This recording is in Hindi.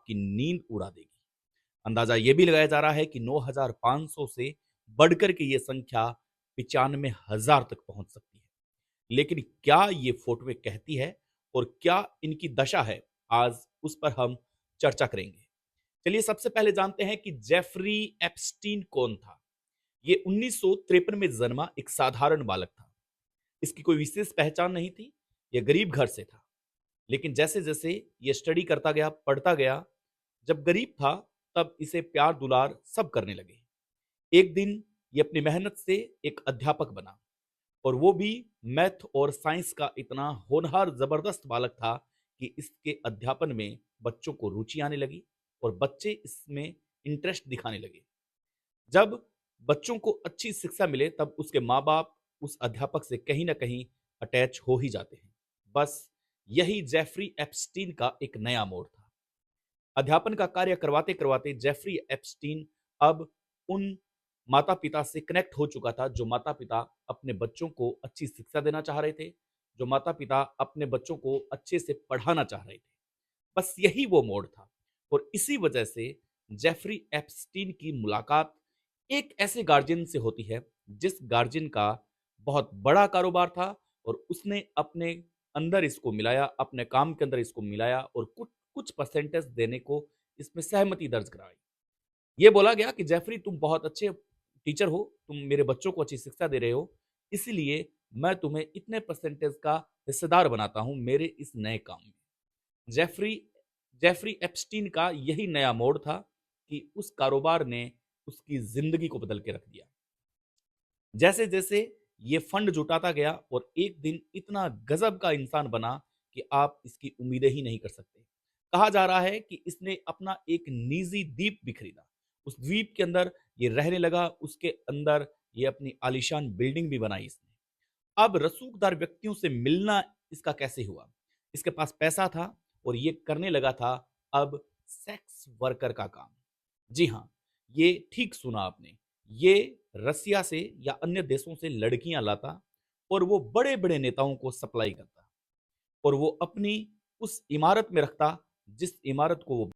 आपकी नींद उड़ा देगी। अंदाजा यह भी लगाया जा रहा है कि 9,500 से बढ़कर के ये संख्या 95,000 तक पहुंच सकती है। लेकिन क्या ये फोटोएं कहती है और क्या इनकी दशा है, आज उस पर हम चर्चा करेंगे। चलिए सबसे पहले जानते हैं कि जेफरी एप्स्टीन कौन था। ये 1953 में जन्मा एक साधारण बालक था। इसकी कोई विशेष पहचान नहीं थी। यह गरीब घर से था। लेकिन जैसे जैसे ये स्टडी करता गया, पढ़ता गया, जब गरीब था तब इसे प्यार दुलार सब करने लगे। एक दिन ये अपनी मेहनत से एक अध्यापक बना, और वो भी मैथ और साइंस का इतना होनहार जबरदस्त बालक था कि इसके अध्यापन में बच्चों को रुचि आने लगी और बच्चे इसमें इंटरेस्ट दिखाने लगे। जब बच्चों को अच्छी शिक्षा मिले तब उसके माँ बाप उस अध्यापक से कहीं ना कहीं अटैच हो ही जाते हैं। बस यही जेफरी एप्स्टीन का एक नया मोड़ था। अध्यापन का कार्य करवाते करवाते जेफरी एप्स्टीन अब उन माता पिता से कनेक्ट हो चुका था जो माता पिता अपने बच्चों को अच्छी शिक्षा देना चाह रहे थे, जो माता पिता अपने बच्चों को अच्छे से पढ़ाना चाह रहे थे। बस यही वो मोड़ था। और इसी वजह से जेफरी एप्स्टीन की मुलाकात एक ऐसे गार्जियन से होती है जिस गार्जियन का बहुत बड़ा कारोबार था, और उसने अपने अंदर इसको मिलाया, अपने काम के अंदर इसको मिलाया और कुछ कुछ परसेंटेज देने को इसमें सहमति दर्ज कराई। ये बोला गया कि जेफरी तुम बहुत अच्छे टीचर हो, तुम मेरे बच्चों को अच्छी शिक्षा दे रहे हो, इसलिए मैं तुम्हें इतने परसेंटेज का हिस्सेदार बनाता हूं मेरे इस नए काम में। जेफरी जेफरी एप्स्टीन का यही नया मोड़ था कि उस कारोबार ने उसकी जिंदगी को बदल के रख दिया। जैसे जैसे ये फंड जुटाता गया और एक दिन इतना गजब का इंसान बना कि आप इसकी उम्मीदें ही नहीं कर सकते। कहा जा रहा है कि इसने अपना एक निजी द्वीप भी खरीदा। उस द्वीप के अंदर ये रहने लगा, उसके अंदर ये अपनी आलीशान बिल्डिंग भी बनाई इसने। अब रसूखदार व्यक्तियों से मिलना इसका कैसे हुआ? इसके पास पैसा था और ये करने लगा था अब सेक्स वर्कर का काम। जी हाँ, ये ठीक सुना आपने। ये रसिया से या अन्य देशों से लड़कियां लाता और वो बड़े-बड़े नेताओं को सप्लाई करता, और वो अपनी उस इमारत में रखता जिस इमारत को वो